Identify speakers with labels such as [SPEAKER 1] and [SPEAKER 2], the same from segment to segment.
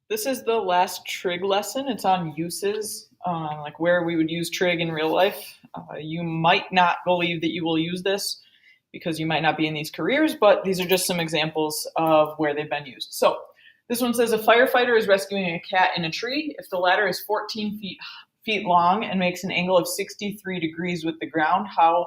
[SPEAKER 1] This is the last trig lesson. It's on uses, like where we would use trig in real life. You might not believe that you will use this because you might not be in these careers, but these are just some examples of where they've been used. So this one says a firefighter is rescuing a cat in a tree. If the ladder is 14 feet long and makes an angle of 63 degrees with the ground, how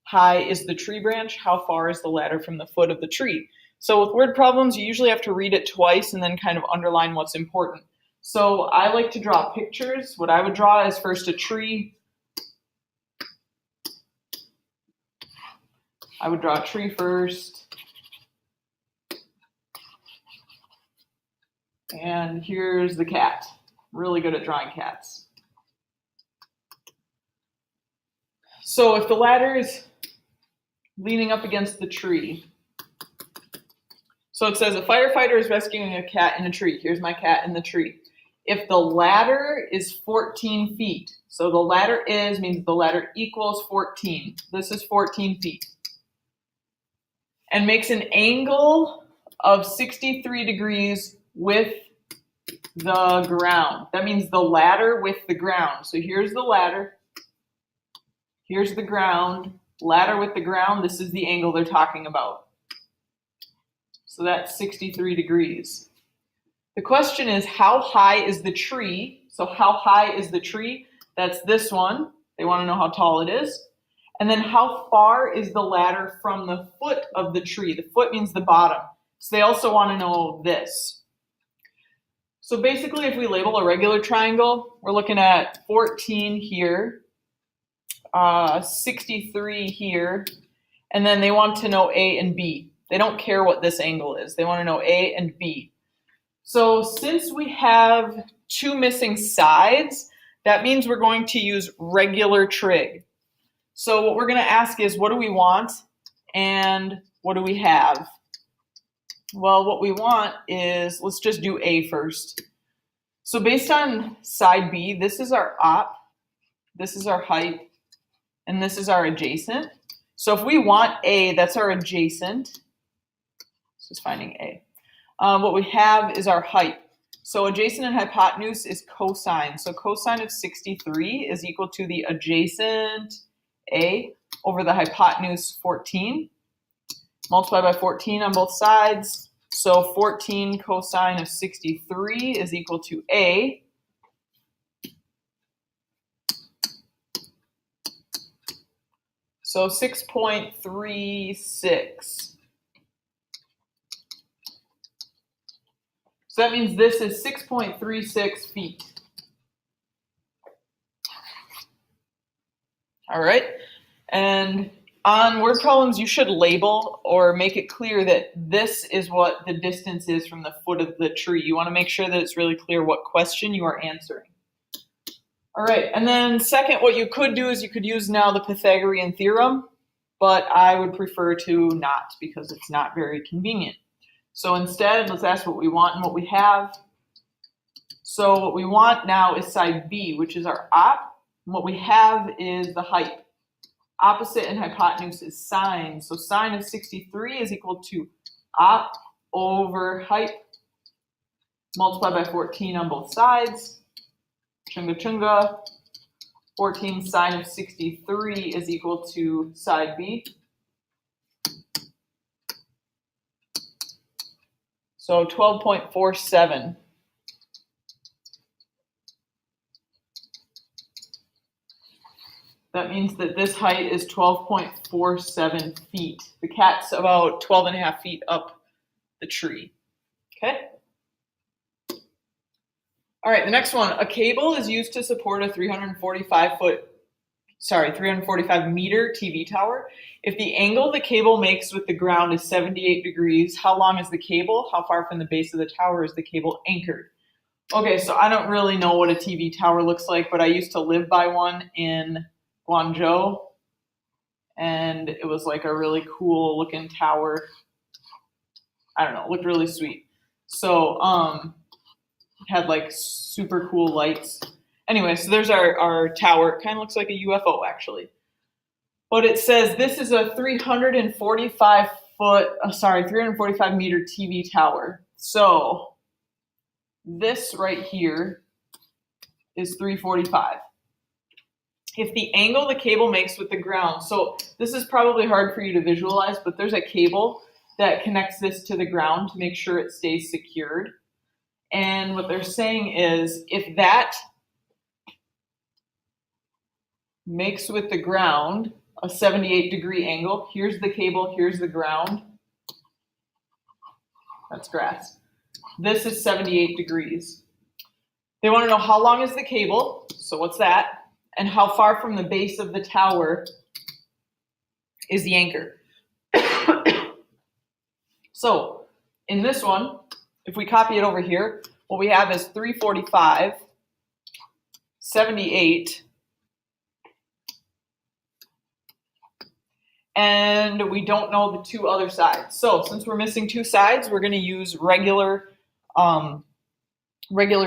[SPEAKER 1] high is the tree branch? How far is the ladder from the foot of the tree? So with word problems, you usually have to read it twice and then kind of underline what's important. So I like to draw pictures. What I would draw is first a tree. I would draw a tree first. And here's the cat. Really good at drawing cats. So if the ladder is leaning up against the tree, so it says a firefighter is rescuing a cat in a tree. Here's my cat in the tree. If the ladder is 14 feet, so the ladder is means the ladder equals 14. This is 14 feet. And makes an angle of 63 degrees with the ground. That means the ladder with the ground. So here's the ladder. Here's the ground. Ladder with the ground. This is the angle they're talking about. So that's 63 degrees. The question is, how high is the tree? So how high is the tree? That's this one. They want to know how tall it is. And then how far is the ladder from the foot of the tree? The foot means the bottom. So they also want to know this. So basically, if we label a regular triangle, we're looking at 14 here, 63 here, and then they want to know A and B. They don't care what this angle is. They want to know A and B. So since we have two missing sides, that means we're going to use regular trig. So what we're going to ask is, what do we want and what do we have? Well, what we want is, let's just do A first. So based on side B, this is our op, this is our height, and this is our adjacent. So if we want A, that's our adjacent. Just finding A. What we have is our height. So adjacent and hypotenuse is cosine. So cosine of 63 is equal to the adjacent A over the hypotenuse 14. Multiply by 14 on both sides. So 14 cosine of 63 is equal to A. So 6.36. So that means this is 6.36 feet. All right. And on word problems, you should label or make it clear that this is what the distance is from the foot of the tree. You want to make sure that it's really clear what question you are answering. All right. And then second, what you could do is you could use now the Pythagorean theorem, but I would prefer to not because it's not very convenient. So instead, let's ask what we want and what we have. So what we want now is side B, which is our op. And what we have is the height. Opposite and hypotenuse is sine. So sine of 63 is equal to op over height. Multiply by 14 on both sides. Chunga chunga. 14 sine of 63 is equal to side B. So 12.47. That means that this height is 12.47 feet. The cat's about 12.5 feet up the tree. Okay? All right, the next one. A cable is used to support a 345 meter TV tower. If the angle the cable makes with the ground is 78 degrees, how long is the cable? How far from the base of the tower is the cable anchored? Okay, so I don't really know what a TV tower looks like, but I used to live by one in Guangzhou, and it was like a really cool looking tower. I don't know, it looked really sweet. So, it had like super cool lights. Anyway, so there's our tower. It kind of looks like a UFO actually. But it says this is a 345 meter TV tower. So this right here is 345. If the angle the cable makes with the ground, so this is probably hard for you to visualize, but there's a cable that connects this to the ground to make sure it stays secured. And what they're saying is if that makes with the ground a 78-degree angle, here's the cable, here's the ground. That's grass. This is 78 degrees. They want to know how long is the cable, so what's that? And how far from the base of the tower is the anchor. So in this one, if we copy it over here, what we have is 345, 78, and we don't know the two other sides. So since we're missing two sides, we're going to use regular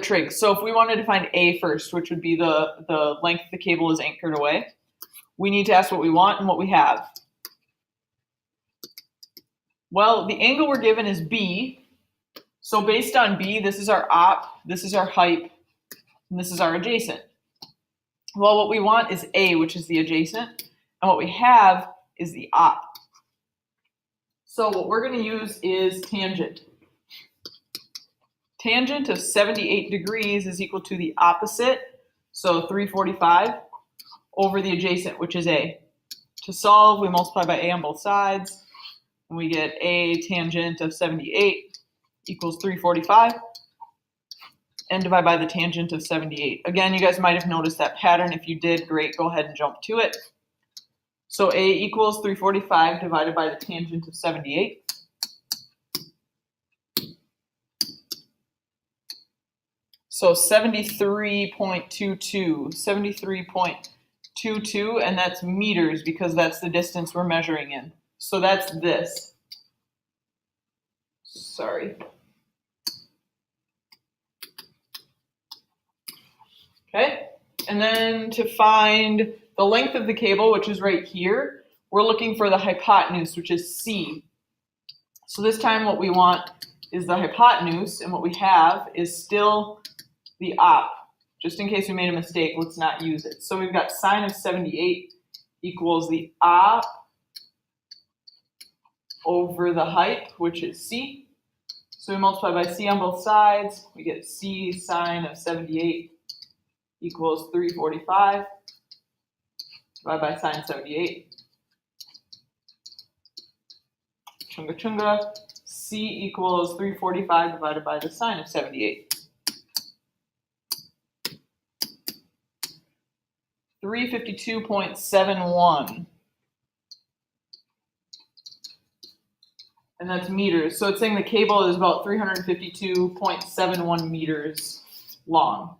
[SPEAKER 1] trig. So if we wanted to find A first, which would be the length the cable is anchored away, we need to ask what we want and what we have. Well, the angle we're given is B. So based on B, this is our op, this is our height, and this is our adjacent. Well, what we want is A, which is the adjacent, and what we have is the op. So what we're going to use is tangent. Tangent of 78 degrees is equal to the opposite, so 345, over the adjacent, which is A. To solve, we multiply by A on both sides, and we get A tangent of 78 equals 345, and divide by the tangent of 78. Again, you guys might have noticed that pattern. If you did, great, go ahead and jump to it. So A equals 345 divided by the tangent of 78. So 73.22, and that's meters because that's the distance we're measuring in. So that's this. Sorry. Okay, and then to find the length of the cable, which is right here, we're looking for the hypotenuse, which is C. So this time what we want is the hypotenuse, and what we have is still the op. Just in case we made a mistake, let's not use it. So we've got sine of 78 equals the op over the height, which is C. So we multiply by C on both sides. We get C sine of 78 equals 345. Divide by sine 78. Chunga chunga. C equals 345 divided by the sine of 78. 352.71. And that's meters. So it's saying the cable is about 352.71 meters long.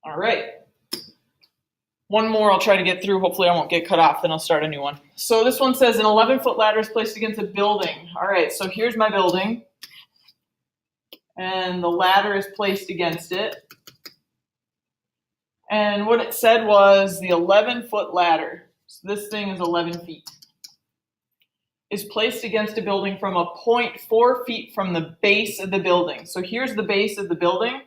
[SPEAKER 1] All right. One more I'll try to get through. Hopefully I won't get cut off, then I'll start a new one. So this one says an 11-foot ladder is placed against a building. All right, so here's my building. And the ladder is placed against it. And what it said was the 11-foot ladder, so this thing is 11 feet, is placed against a building from a point 4 feet from the base of the building. So here's the base of the building.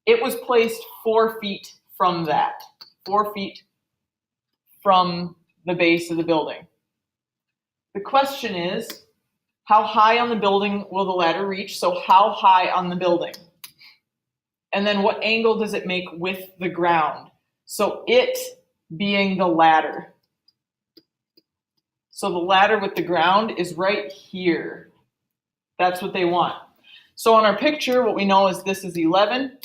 [SPEAKER 1] It was placed 4 feet from that, 4 feet from the base of the building. The question is, how high on the building will the ladder reach? So how high on the building? And then what angle does it make with the ground? So it being the ladder. So the ladder with the ground is right here. That's what they want. So on our picture, what we know is this is 11,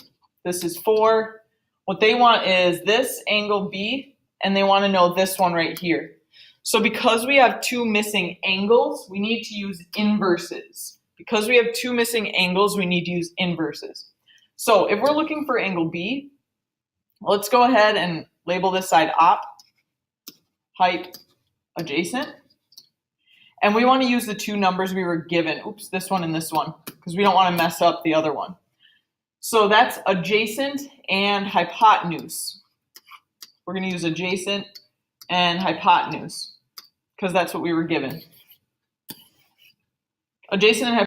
[SPEAKER 1] this is 4. What they want is this angle B, and they want to know this one right here. So because we have two missing angles, we need to use inverses. Because we have two missing angles, we need to use inverses. So if we're looking for angle B, let's go ahead and label this side op, height, adjacent. And we want to use the two numbers we were given. Oops, this one and this one, because we don't want to mess up the other one. So that's adjacent and hypotenuse. We're going to use adjacent and hypotenuse, because that's what we were given. Adjacent and